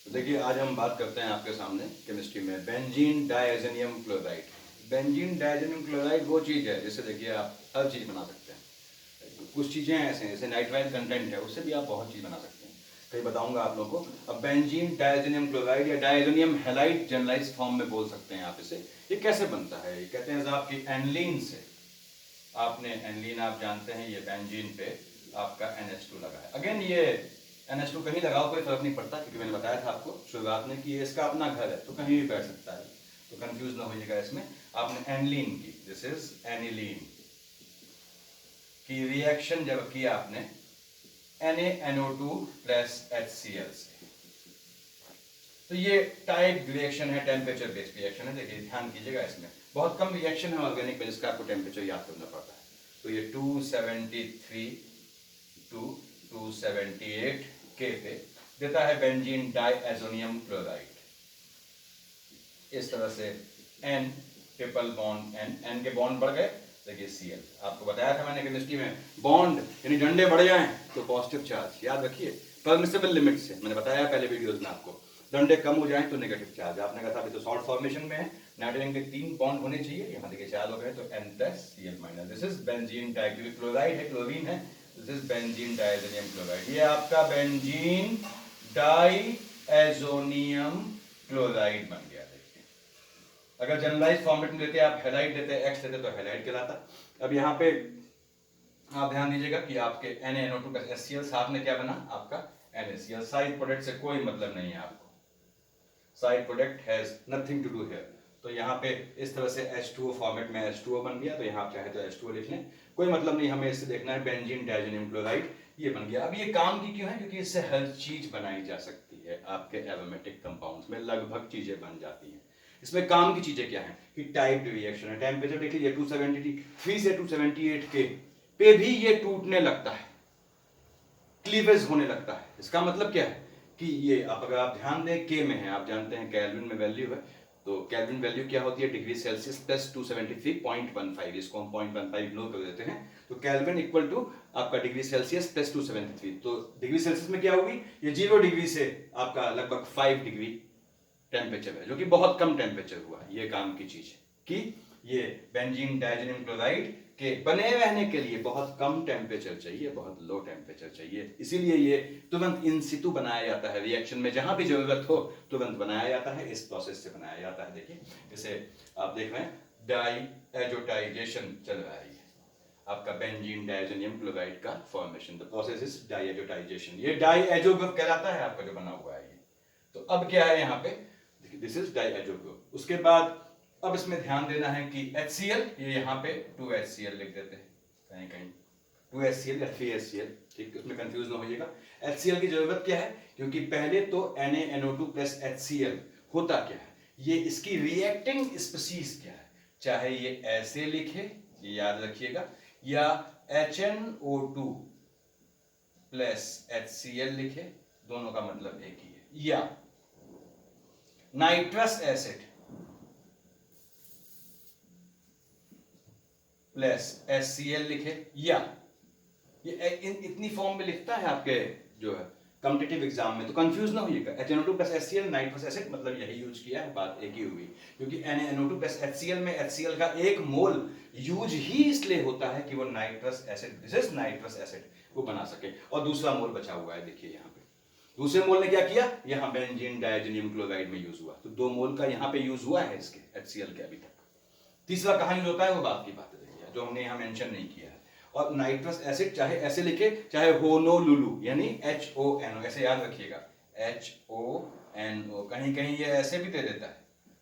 देखिए आज हम बात करते हैं आपके सामने केमिस्ट्री में benzene diazonium chloride. Benzene diazonium chloride वो चीज़ है जिससे देखिए आप हर चीज़ बना सकते हैं। कुछ चीज़ें ऐसे हैं जैसे नाइट्राइल कंटेंट है, उससे भी आप बहुत चीज़ बना सकते हैं। कहीं बताऊंगा आप लोगों को। अब बेंजीन डायज़ोनियम क्लोराइड या डायज़ोनियम हैलाइड जनरलाइज फॉर्म में बोल सकते हैं आप इसे। ये कैसे बनता है? ये कहते हैं आपकी एनलीन से। आपने एनलीन आप जानते हैं, ये बेंजीन पे आपका NH2 लगा है। अगेन ये NH2 कहीं लगाओ कोई फर्क नहीं पड़ता, क्योंकि मैंने बताया था आपको शुरुआत में कि ये इसका अपना घर है, तो कहीं भी बैठ सकता है, तो कंफ्यूज ना होइएगा इसमें। आपने एनलीन की, दिस इज एनिलीन की रिएक्शन जब किया आपने NaNO2 प्लस HCl से, तो ये टाइप रिएक्शन है, टेम्परेचर बेस्ड रिएक्शन है। देखिए ध्यान कीजिएगा, इसमें बहुत कम रिएक्शन है ऑर्गेनिक में जिसका आपको टेम्परेचर याद करना पड़ता है। तो ये 273 टू 278 के पे देता है बेंजीन डाइएज़ोनियम क्लोराइड। इस तरह से N ट्रिपल बॉन्ड N के बॉन्ड बढ़ गए। देखिए Cl, आपको बताया था मैंने केमिस्ट्री में, बॉन्ड यानी डंडे बढ़ जाएं तो पॉजिटिव चार्ज, याद रखिए परमिसिबल लिमिट से। मैंने बताया पहले वीडियोस में आपको, डंडे कम हो जाएं तो नेगेटिव चार्ज। आपने कहा था अभी तो सॉल्ट फॉर्मेशन में है, नाइट्रोजन के 3 बॉन्ड होने चाहिए, यहाँ देखिए 4 हो गए, तो N plus Cl minus. This is benzene di, chloride है, क्लोरीन है, this is benzene diazonium chloride. ये आपका बेंजीन डाइएज़ोनियम क्लोराइड बन गया। अगर जनरलाइज फॉर्मेट में देते आप हेलाइड देते, एक्स देते तो हेलाइड कहलाता। अब यहाँ पे आप ध्यान दीजिएगा कि आपके NaNO2 का HCl साथ में क्या बना आपका NaCl। साइड प्रोडक्ट से कोई मतलब नहीं है आपको, side product has nothing to do here. तो यहाँ पे इस तरह से H2O फॉर्मेट में H2O बन गया, तो यहाँ आप चाहे तो H2O लिख लें, कोई मतलब नहीं, हमें इससे देखना है बेंजीन डाइज़ोनियम क्लोराइड ये बन गया। अब ये काम की क्यों है? क्योंकि इससे हर चीज बनाई जा सकती है, आपके एरोमेटिक कंपाउंड्स में लगभग चीजें बन जाती हैं। इसमें काम की चीजें क्या है कि टाइप रिएक्शन है। टेम्परेचर देख लीजिए 273 से 278 के पे भी ये टूटने लगता है, क्लीवेज होने लगता है। इसका मतलब क्या है कि ये अगर आप ध्यान दें के में है, आप जानते हैं केल्विन में वैल्यू है, तो केल्विन वैल्यू क्या होती है? डिग्री सेल्सियस प्लस 273.15, इसको हम 0.15 इग्नोर कर देते हैं। तो केल्विन इक्वल टू आपका डिग्री सेल्सियस प्लस 273, तो डिग्री सेल्सियस में क्या होगी? ये 0 डिग्री से आपका लगभग 5 डिग्री टेम्परेचर है, जो कि बहुत कम टेम्परेचर हुआ। ये काम की चीज है कि ये बेंजीन डाइज़ोनियम क्लोराइड के बने रहने के लिए बहुत कम टेम्परेचर चाहिए, बहुत लो टेम्परेचर चाहिए। इसीलिए ये तुरंत इन सितु बनाया जाता है, रिएक्शन में जहां भी जरूरत हो तुरंत बनाया जाता है, इस प्रोसेस से बनाया जाता है। देखिए इसे आप देख रहे हैं, डाइएजोटाइजेशन चल रहा है, आपका बेंजीन डाइज़ोनियम क्लोराइड का formation, the process is diazotisation. ये डाइएजो ग्रुप कहलाता है आपका जो बना हुआ है ये। तो अब क्या है यहाँ पे, दिस इज डाइएजो ग्रुप। उसके बाद अब इसमें ध्यान देना है कि HCl, ये यहाँ पे 2HCl लिख देते हैं कहीं कहीं, 2HCl या 3HCl, ठीक, उसमें कंफ्यूज ना होइएगा। HCl की जरूरत क्या है? क्योंकि पहले तो NaNO2 प्लस HCl होता क्या है, ये इसकी रिएक्टिंग स्पीसीज क्या है, चाहे ये ऐसे लिखे, ये याद रखिएगा, या HNO2 प्लस HCl लिखे, दोनों का मतलब एक ही है, या नाइट्रस एसिड प्लस HCl लिखे, या ये इतनी फॉर्म में लिखता है आपके जो है कॉम्पिटिटिव एग्जाम में, तो कंफ्यूज ना होइएगा। HNO2 plus HCl nitrous acid, मतलब यही यूज किया है, बात एक ही हुई। क्योंकि NaNO2 प्लस HCl में HCl का एक मोल यूज ही इसलिए होता है कि वो nitrous acid, this is nitrous acid, वो बना सके, और दूसरा मोल बचा हुआ है। देखिए यहाँ पे दूसरे मोल ने क्या किया, यहाँ बेंजीन डाइज़ोनियम क्लोराइड में यूज हुआ, तो 2 मोल का यहाँ पे यूज हुआ है इसके HCl के अभी तक। तीसरा कहाँ यूज होता है वो बात की बात है, देखिए जो हमने यहाँ मेंशन नहीं किया है। और नाइट्रस एसिड चाहे ऐसे लिखे, चाहे होनोलुलु यानी HONO, ऐसे याद रखिएगा, HONO, कहीं कहीं ये ऐसे भी दे देता है,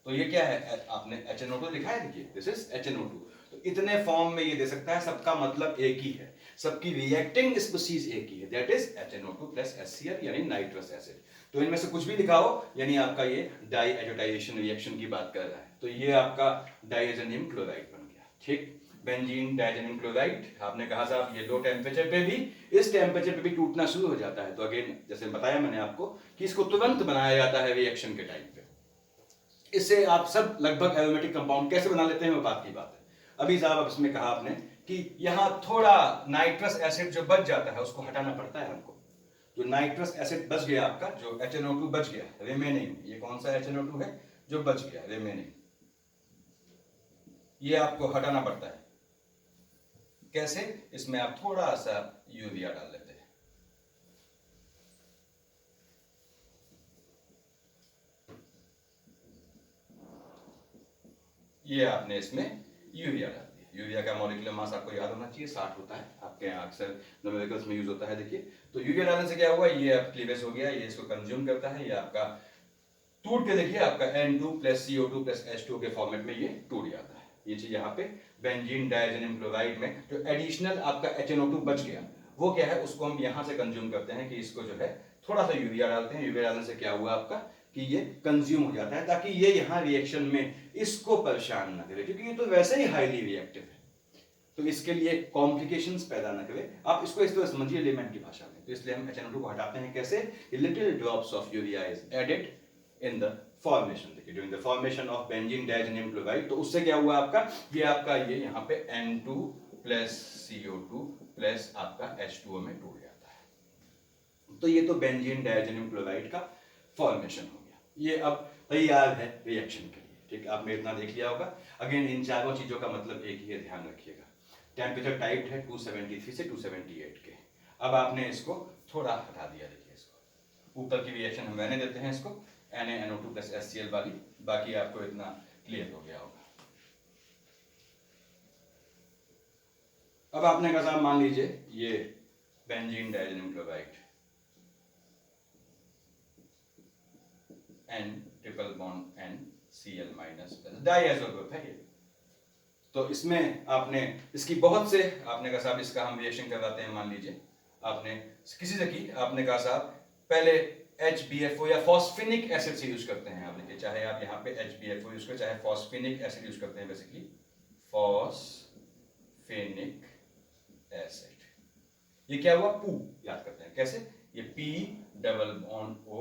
तो ये क्या है, आपने HNO2 लिखा है, देखिए दिस इज HNO2, तो इतने फॉर्म में ये दे सकता है, सबका मतलब एक ही है, सबकी रिएक्टिंग स्पीसीज एक ही है, that is HNO2 plus HCl यानी नाइट्रस एसिड। तो इनमें से कुछ भी लिखा हो यानी आपका ये डाइएजोटाइजेशन रिएक्शन की बात कर रहा है, तो ये आपका डाइएज़ोनियम क्लोराइड बन गया, ठीक। बेंजीन डाइज़ोनियम क्लोराइड, आपने कहा साहब ये लो टेम्परेचर पे भी, इस टेम्परेचर पे भी टूटना शुरू हो जाता है, तो अगेन जैसे बताया मैंने आपको कि इसको तुरंत बनाया जाता है रिएक्शन के टाइम पे। इससे आप सब लगभग एरोमेटिक कंपाउंड कैसे बना लेते हैं वो बात की बात है। अभी साहब इसमें कहा आपने कि यहाँ थोड़ा नाइट्रस एसिड जो बच जाता है उसको हटाना पड़ता है हमको, जो नाइट्रस एसिड बच गया आपका, जो HNO2 बच गया रिमेनिंग, ये कौन सा HNO2 है जो बच गया रिमेनिंग, ये आपको हटाना पड़ता है। कैसे? इसमें आप थोड़ा सा यूरिया डाल लेते हैं। ये आपने इसमें यूरिया डाल दिया। यूरिया का मॉलिक्यूलर मास आपको याद होना चाहिए, 60 होता है, आपके यहाँ अक्सर न्यूमेरिकल्स में यूज होता है। देखिए तो यूरिया डालने से क्या हुआ, ये अब क्लीवेज हो गया, ये इसको कंज्यूम करता है, ये आपका टूट के देखिए आपका N2 + CO2 + H2 के फॉर्मेट में ये टूट जाता है। ये चीज यहाँ पे बेंजीन डायजेनियम क्लोराइड में जो एडिशनल आपका HNO2 बच गया, वो क्या है, उसको हम यहाँ से कंज्यूम करते हैं कि इसको जो है थोड़ा सा यूरिया डालते हैं। यूरिया डालने से क्या हुआ आपका कि ये कंज्यूम हो जाता है, ताकि ये यहाँ रिएक्शन में इसको परेशान ना करे, क्योंकि ये तो वैसे ही हाईली रिएक्टिव है, तो इसके लिए कॉम्प्लिकेशंस पैदा ना करे। आप इसको इस तरह समझिए एलिमेंट की भाषा में। तो इसलिए हम HNO2 को हटाते हैं कैसे, little drops of urea is added in the formation. देखिए during the formation of benzene diazonium chloride, तो उससे क्या हुआ आपका, ये आपका ये यहाँ पे N2 + CO2 + आपका H2O में टूट जाता है। तो ये तो बेंजीन डायजेनियम क्लोराइड का फॉर्मेशन हो गया, ये अब तैयार है रिएक्शन के लिए। ठीक, आपने इतना देख लिया होगा। अगेन इन चारों चीजों का मतलब एक ही है, ध्यान रखिएगा। टेम्परेचर टाइप है 273 से 278 के। अब आपने इसको थोड़ा हटा दिया, देखिए इसको ऊपर की रिएक्शन हम रहने देते हैं, इसको NaNO2 + HCl वाली, बाकी आपको इतना क्लियर हो गया होगा। अब आपने कहा मान लीजिए ये benzene diazonium chloride N triple bond NCl- diazo group है ये। तो इसमें आपने इसकी बहुत से, आपने कहा साहब इसका हम रिएक्शन करवाते हैं, मान लीजिए आपने किसी से की, आपने कहा साहब पहले HBFO या फॉस्फेनिक एसिड से यूज करते हैं। आप देखिए चाहे आप यहाँ पे HBFO यूज करें, चाहे फॉस्फेनिक एसिड यूज करते हैं, बेसिकली फॉस्फेनिक एसिड। ये क्या हुआ, पू याद करते हैं कैसे, ये P double bond O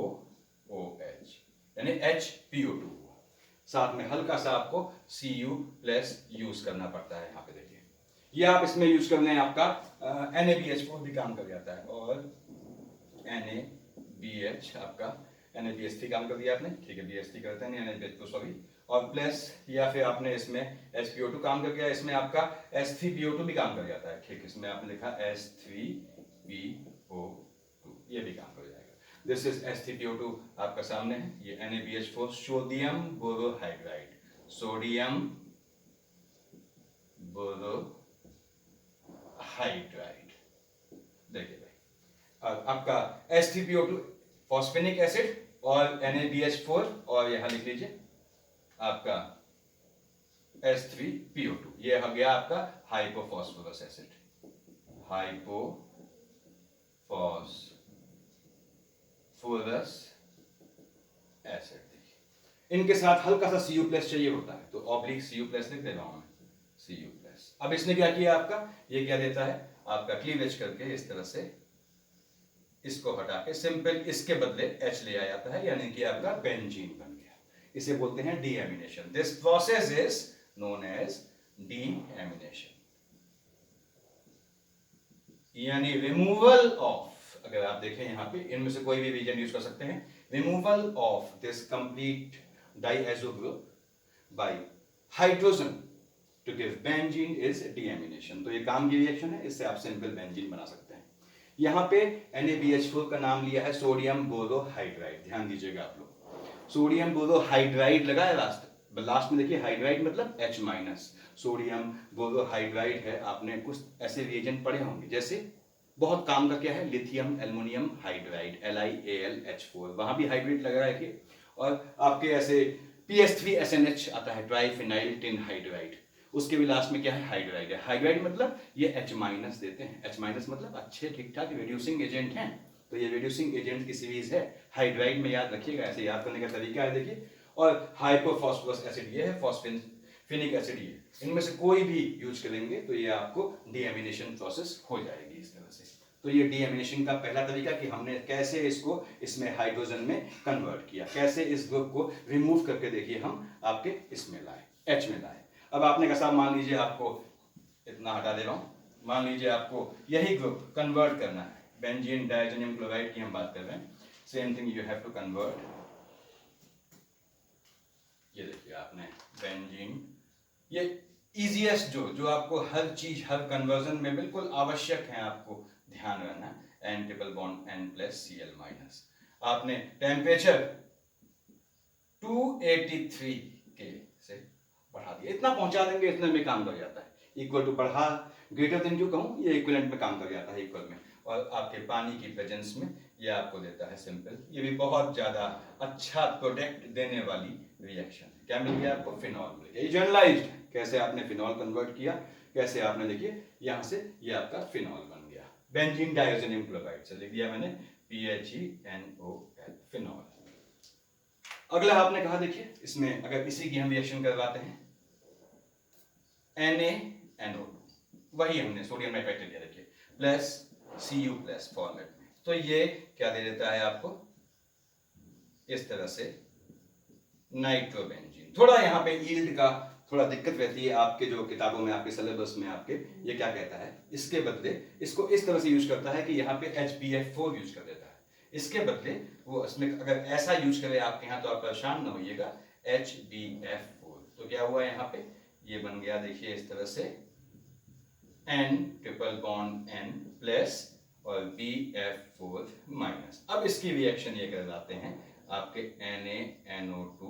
OH यानी HPO2 हुआ, साथ में हल्का सा आपको Cu+ यूज करना पड़ता है। यहाँ पे देखिए ये आप इसमें यूज कर लें, आपका NaBH4 भी काम कर जाता है, और NaBH आपका NaBH3 काम कर दिया आपने, ठीक है, BH3 करते हैं NaBH2 सॉरी, और प्लस या फिर आपने इसमें HPO2 काम कर गया, इसमें आपका H3PO2 भी काम कर जाता है। ठीक, इसमें आपने लिखा H3PO2, ये भी काम कर जाएगा। दिस इज H3PO2 आपका सामने है, ये NaBH4 sodium borohydride, sodium borohydride. देखिए भाई आपका H3PO2 फॉस्फेनिक एसिड और NaBH4, और यहां लिख लीजिए आपका H3PO2, ये हो गया आपका हाइपोफॉस्फोरस एसिड, हाइपोफॉस्फोरस एसिड। देखिए इनके साथ हल्का सा Cu+ चाहिए होता है, तो ऑब्लिक Cu+ लिख दे रहा हूं मैं, Cu+। अब इसने क्या किया आपका, ये क्या देता है आपका, क्लीवेज करके इस तरह से इसको हटा के सिंपल इसके बदले H ले आ जाता है, यानी कि आपका बेंजीन बन गया। इसे बोलते हैं deamination. This process is known as deamination, यानी रिमूवल ऑफ, अगर आप देखें यहाँ पे इनमें से कोई भी रीजन यूज कर सकते हैं, removal of this complete diazo group by hydrogen to give benzene is deamination. तो ये काम की रिएक्शन है, इससे आप सिंपल बेंजीन बना सकते हैं। यहाँ पे NaBH4 का नाम लिया है सोडियम बोरोहाइड्राइड, ध्यान दीजिएगा आप लोग, सोडियम बोरोहाइड्राइड लगा है लास्ट में देखिए, हाइड्राइड मतलब H-, सोडियम बोरोहाइड्राइड है। आपने कुछ ऐसे रिएजेंट पढ़े होंगे, जैसे बहुत काम का क्या है, लिथियम एल्युमिनियम हाइड्राइड LiAlH4, वहां भी हाइड्राइड लगा है। और आपके ऐसे PS3SNH आता है, ट्राइफिनाइल टिन हाइड्राइड, उसके भी लास्ट में क्या है, हाइड्राइड है। हाइड्राइड मतलब ये H- देते हैं, H- मतलब अच्छे ठीक ठाक रिड्यूसिंग एजेंट हैं, तो ये रिड्यूसिंग एजेंट की सीरीज है, हाइड्राइड में याद रखिएगा, ऐसे याद करने का तरीका है देखिए। और हाइपोफॉस्फोरस एसिड ये है, फॉस्फेनिक एसिड ये, इनमें से कोई भी यूज करेंगे तो ये आपको डीएमिनेशन प्रोसेस हो जाएगी इस तरह से। तो ये डीएमिनेशन का पहला तरीका कि हमने कैसे इसको इसमें हाइड्रोजन में कन्वर्ट किया, कैसे इस ग्रुप को रिमूव करके देखिए हम आपके इसमें लाए, H में लाए। अब आपने कहा साहब मान लीजिए आपको इतना हटा दे रहा हूं, मान लीजिए आपको यही ग्रुप कन्वर्ट करना है बेंजीन डायजोनियम क्लोराइड की हम बात कर रहे हैं। Same thing you have to convert. ये देखिए आपने बेंजीन, ये इजीएस्ट जो आपको हर चीज हर कन्वर्जन में बिल्कुल आवश्यक है आपको ध्यान रखना, N triple bond N plus Cl minus. आपने टेम्परेचर 283 के से बढ़ा दिया, इतना पहुंचा देंगे, इतने में काम कर जाता है। इक्वल टू बढ़ा, ग्रेटर देन क्यों कहूं, ये इक्विवेलेंट में काम कर जाता है, इक्वल में। और आपके पानी की प्रेजेंस में ये आपको देता है सिंपल। ये भी बहुत ज्यादा अच्छा प्रोडक्ट देने वाली रिएक्शन है। क्या मिल गया आपको, फिनॉल मिल गया। ये जनरलाइज्ड है, कैसे आपने फिनॉल कन्वर्ट किया, कैसे आपने देखिए यहां से ये आपका फिनॉल बन गया बेंजीन डायजोनियम क्लोराइड से, लिख दिया मैंने PHENOL, फिनॉल। अगला आपने कहा देखिए, इसमें अगर इसी की हम रिएक्शन करवाते हैं NaNO2, वही हमने सोडियम नाइट्राइट लिया देखिए, प्लस Cu प्लस फॉर्मेट में, तो ये क्या दे देता है आपको इस तरह से नाइट्रोबेंजीन। थोड़ा यहाँ पे यील्ड का थोड़ा दिक्कत रहती है आपके जो किताबों में, आपके सिलेबस में आपके, ये क्या कहता है, इसके बदले इसको इस तरह से यूज करता है कि यहाँ पे HBF4 यूज कर देता है। इसके बदले वो इसमें अगर ऐसा यूज करे आपके यहाँ तो आप परेशान ना होइएगा, HBF4। तो क्या हुआ यहाँ पे, ये बन गया देखिए इस तरह से N triple bond N plus और BF4 माइनस। अब इसकी रिएक्शन ये कर जाते हैं आपके NaNO2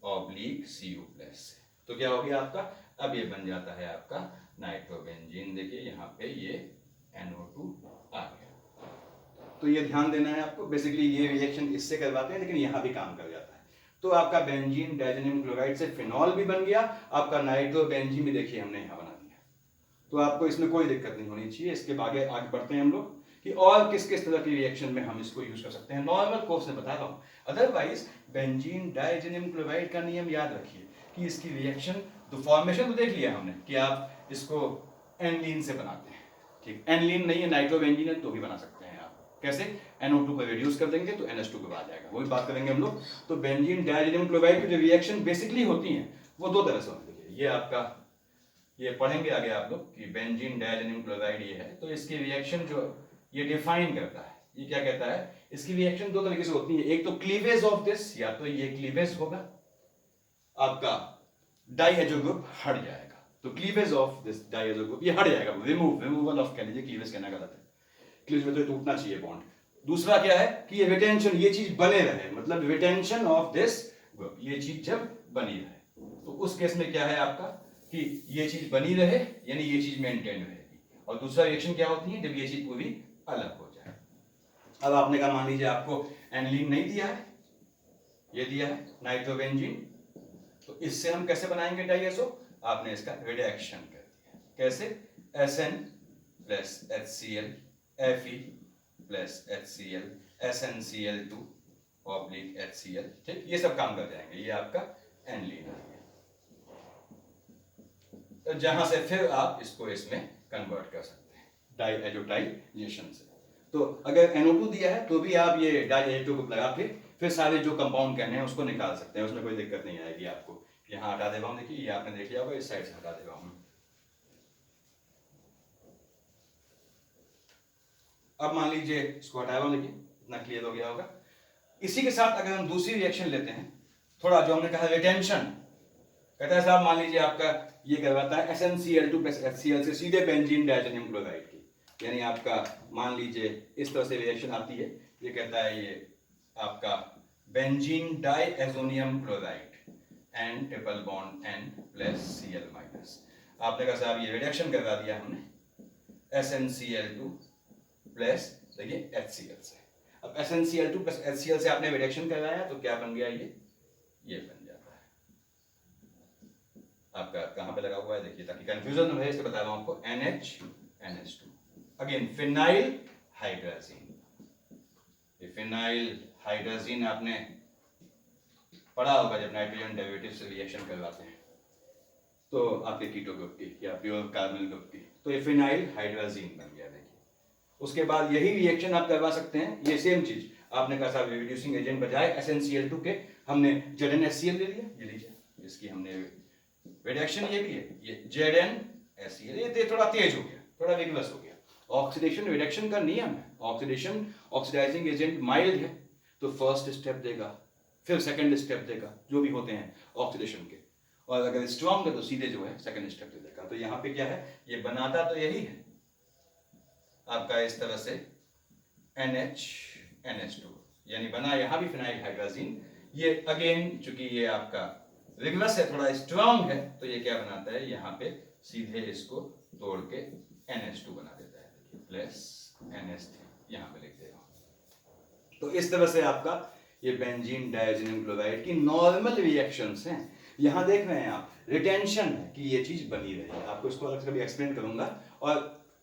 ऑब्लिक Cu प्लस से, तो क्या हो गया आपका, अब ये बन जाता है आपका नाइट्रोबेंजीन। देखिए यहाँ पे ये NO2 आ गया। तो ये ध्यान देना है आपको, बेसिकली ये रिएक्शन इससे करवाते हैं लेकिन यहाँ भी काम कर जाता है। तो आपका बेंजीन डायजोनियम क्लोराइड से फिनॉल भी बन गया, आपका नाइट्रोबेंजीन भी देखिए हमने यहाँ बना दिया। तो आपको इसमें कोई दिक्कत नहीं होनी चाहिए। इसके आगे बढ़ते हैं हम लोग कि और किस किस तरह की रिएक्शन में हम इसको यूज कर सकते हैं। नॉर्मल कोर्स में बता रहा हूँ, अदरवाइज बेंजीन डायजोनियम क्लोराइड का नियम याद रखिए कि इसकी रिएक्शन तो फॉर्मेशन तो देख लिया हमने कि आप इसको एनलीन से बनाते हैं, ठीक। एनलीन नहीं है, नाइट्रोबेंजीन है तो भी बना सकते हैं आप। कैसे, NO2 को रिड्यूस कर देंगे तो NH2 के बाद आ जाएगा, वही बात करेंगे हम लोग। तो बेंजीन डायजोनियम क्लोराइड की जो रिएक्शन बेसिकली होती हैं वो दो तरह से होती है। ये आपका, ये पढ़ेंगे आगे आप लोग कि बेंजीन डायजोनियम क्लोराइड ये है, तो इसकी रिएक्शन जो ये डिफाइन करता है, ये क्या कहता है, इसकी रिएक्शन दो तरीके से होती है। एक तो क्लीवेज ऑफ दिस, या तो ये क्लीवेज होगा, आपका डाइहेड्रो ग्रुप हट जाएगा, तो क्लीवेज ऑफ दिस डाइहेड्रो ग्रुप ये हट जाएगा, रिमूवल ऑफ कह लीजिए, क्लीवेज कहना गलत है, क्लीवेज में तो टूटना चाहिए बॉन्ड। दूसरा क्या है कि ये रिटेंशन, ये चीज बने रहे, मतलब रिटेंशन ऑफ दिस ग्रुप, ये चीज जब बनी रहे, तो उस केस में क्या है आपका कि ये चीज बनी रहे, यानी ये चीज मेंटेन रहेगी। और दूसरा रिएक्शन क्या होती है, जब ये चीज पूरी अलग हो जाए। अब आपने कहा मान लीजिए आपको एनिलीन नहीं दिया है, ये दिया है नाइट्रोबेंजीन, तो इससे हम कैसे बनाएंगे डाइएसो, आपने इसका रिडक्शन कर दिया। कैसे, SN plus HCl, Fe plus HCl, SnCl2 oblique HCl, ठीक, ये सब काम कर जाएंगे। ये आपका एनिलीन आ गया, तो जहां से फिर आप इसको इसमें कन्वर्ट कर सकते हैं डाइएजोटाइजेशन से। तो अगर NO2 दिया है तो भी आप ये डाइएजो ग्रुप लगा के फिर सारे जो कंपाउंड कहने हैं उसको निकाल सकते हैं, उसमें कोई दिक्कत नहीं आएगी आपको। यहाँ हटा दे रहा हूं, देखिए ये आपने देख लिया होगा, इस साइड से हटा दे रहा हूं। अब मान लीजिए इसको हटाया हुआ, देखिए इतना क्लियर हो गया होगा। इसी के साथ अगर हम दूसरी रिएक्शन लेते हैं, थोड़ा जो हमने कहा रिटेंशन, कहता है साहब मान लीजिए आपका ये करवाता है SnCl2 प्लस HCl से सीधे बेंजीन डायजोनियम क्लोराइड की, यानी आपका मान लीजिए इस तरह से रिएक्शन आती है, ये कहता है ये आपका benzene diazonium chloride N triple bond N plus Cl minus. आपने कहा साहब ये रिडक्शन करवा दिया हमने SnCl2 प्लस देखिए HCl से। अब SnCl2 प्लस HCl से आपने रिडक्शन करवाया तो क्या बन गया, ये बन जाता है आपका, कहां पे लगा हुआ है देखिए ताकि कंफ्यूजन न हो, इसलिए बता रहा हूं आपको, NH NH2 again phenyl hydrazine. ये फिनाइल हाइड्राजीन आपने पढ़ा होगा जब नाइट्रोजन डेरिवेटिव से रिएक्शन करवाते हैं तो आपके कीटो ग्रुप की या प्योर कार्बोनिल ग्रुप की, तो ये फिनाइल हाइड्राजीन बन गया देखिए। उसके बाद यही रिएक्शन आप करवा सकते हैं, ये सेम चीज आपने कहा साहब रिड्यूसिंग एजेंट बजाय SnCl2 के हमने ZnHCl ले लिया, ये लीजिए इसकी हमने रिडक्शन, ये भी है ये ZnHCl, ये थोड़ा तेज हो गया, थोड़ा विगलस हो गया। ऑक्सीडेशन रिडक्शन का नियम है, ऑक्सीडेशन ऑक्सीडाइजिंग एजेंट माइल्ड है तो फर्स्ट स्टेप देगा, फिर सेकंड स्टेप देगा, जो भी होते हैं ऑक्सीडेशन के, और अगर स्ट्रॉन्ग है तो सीधे जो है सेकंड स्टेप दे देगा। तो यहाँ पे क्या है, ये बनाता तो यही है आपका इस तरह से NH2, यानी बना यहाँ भी फिनाइल हाइड्राजीन। ये अगेन चूंकि ये आपका रिगरस है, थोड़ा स्ट्रॉन्ग है, तो ये क्या बनाता है, यहाँ पे सीधे इसको तोड़ के NH2 बना देता है, देखिए प्लस NH3 यहाँ पे लिख दे रहा हूँ। तो इस तरह से आपका ये बेंजीन डायज़ोनियम क्लोराइड की नॉर्मल रिएक्शंस हैं। यहाँ देख रहे हैं आप, रिटेंशन है कि ये चीज बनी रहे, आपको इसको अलग से कभी एक्सप्लेन करूंगा। और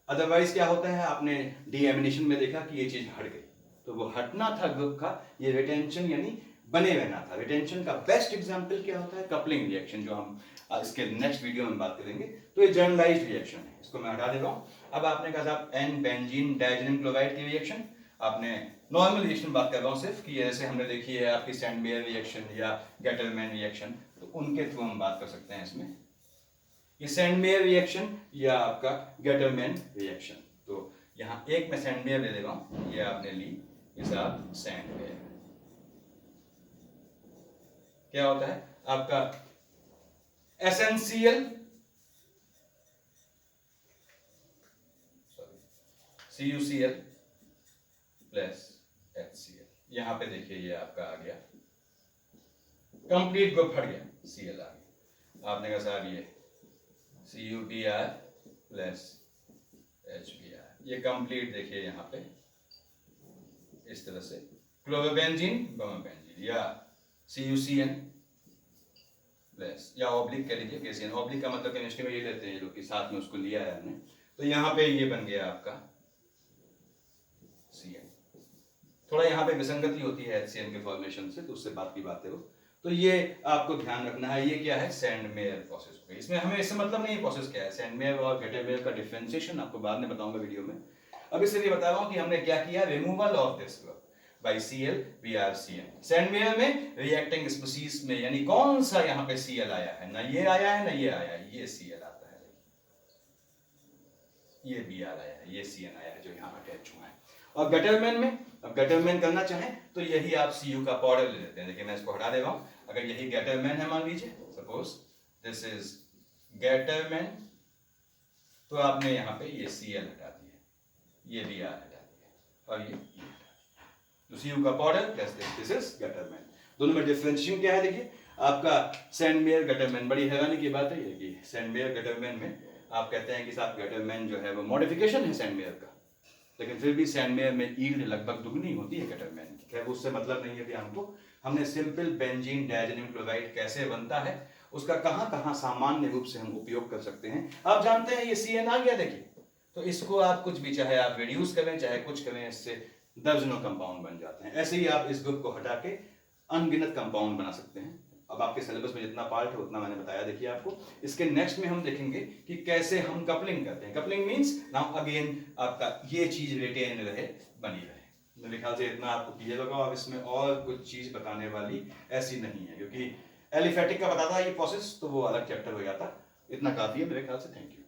अदरवाइज क्या होता है, आपने डीएमिनेशन में देखा कि ये चीज हट गई, तो वो हटना था ग्रुप का, ये रिटेंशन यानी बने रहना था। रिटेंशन का बेस्ट एग्जांपल क्या होता है, कपलिंग रिएक्शन, जो हम इसके नेक्स्ट वीडियो में बात करेंगे। तो ये जनरलाइज्ड रिएक्शन है, इसको मैं हटा दे रहा हूँ। अब आपने कहा साहब एन बेंजीन डायज़ोनियम क्लोराइड की रिएक्शन, आपने नॉर्मल रिएक्शन बात कर रहा हूँ सिर्फ, कि जैसे हमने देखी है आपकी सैंडमेयर रिएक्शन या गेटरमैन रिएक्शन, तो उनके थ्रू हम बात कर सकते हैं इसमें, ये सैंडमेयर रिएक्शन या आपका गेटरमैन रिएक्शन। तो यहाँ एक मैं सैंडमेयर ले रहा हूँ, ये आपने ली, ये साहब सैंडमेयर। क्या होता है आपका एसेंशियल CuCl प्लस HCl, यहां पे देखिए ये आपका आ गया कंप्लीट ग्रुप, हट गया Cl आ गया। आपने कहा साहब ये CuBr प्लस HBr, ये कंप्लीट देखिए यहां पे इस तरह से क्लोरोबेंजीन ब्रोमोबेंजीन, या CuCN प्लस, या ऑब्लिक कह लीजिए केसीएन। ऑब्लिक का मतलब केमिस्ट्री में ये लेते हैं लोग कि साथ में उसको लिया है हमने, तो यहाँ पे ये बन गया आपका CN। थोड़ा यहाँ पे विसंगति होती है HCN के फॉर्मेशन से, तो उससे बात की बात है वो। तो ये आपको ध्यान रखना है, ये क्या है, सैंडमेयर प्रोसेस हो गई। इसमें हमें इससे मतलब नहीं प्रोसेस क्या है, सैंडमेयर और गेटरमेयर का डिफरेंशिएशन आपको बाद में बताऊंगा वीडियो में। अब इससे ये बता रहा हूँ कि हमने क्या किया, removal of this group by Cl Br CN। Sandmeyer में रिएक्टिंग स्पीशीज में यानी कौन सा यहाँ पे Cl आया है, ना ये आया है ना ये आया है, ये Cl आता है, ये Br आया है, ये CN आया है जो यहाँ अटैच हुआ है। और गटरमैन में, अब गटरमैन करना चाहें तो यही आप Cu का पाउडर ले लेते हैं। देखिए मैं इसको हटा दे रहा हूँ, अगर यही गटरमैन है, मान लीजिए सपोज दिस इज गटरमैन, तो आपने यहाँ पे ये Cl हटा दिया, ये Br हटा दिया, और ये तो Cu का powder plus this is Gattermann. दोनों में डिफरेंशिएशन क्या है, देखिए आपका सैंडमेयर गटरमैन, बड़ी हैरानी की बात है ये कि सैंडमेयर गटरमैन में आप कहते हैं कि साहब गटरमैन जो है वो मॉडिफिकेशन है सैंडमेयर का, लेकिन फिर भी सैंडमेयर में यील्ड लगभग दुगनी होती है गटरमैन की। खैर उससे मतलब नहीं है कि हमको, हमने सिंपल बेंजीन डायज़ोनियम क्लोराइड कैसे बनता है, उसका कहाँ कहाँ सामान्य रूप से हम उपयोग कर सकते हैं। आप जानते हैं ये CN आ गया, देखिए, तो इसको आप कुछ भी, चाहे आप रिड्यूस करें चाहे कुछ करें, इससे दर्जनों कंपाउंड बन जाते हैं। ऐसे ही आप इस ग्रुप को हटा के अनगिनत कंपाउंड बना सकते हैं। अब आपके सिलेबस में जितना पार्ट है उतना मैंने बताया, देखिए आपको। इसके नेक्स्ट में हम देखेंगे कि कैसे हम कपलिंग करते हैं। कपलिंग मींस नाउ अगेन आपका ये चीज रिटेन रहे, बनी रहे। मेरे ख्याल से इतना आपको क्लियर होगा, और इसमें और कुछ चीज बताने वाली ऐसी नहीं है, क्योंकि एलिफेटिक का बताता है ये प्रोसेस, तो वो अलग चैप्टर हो जाता। इतना काफी है मेरे ख्याल से। Thank you.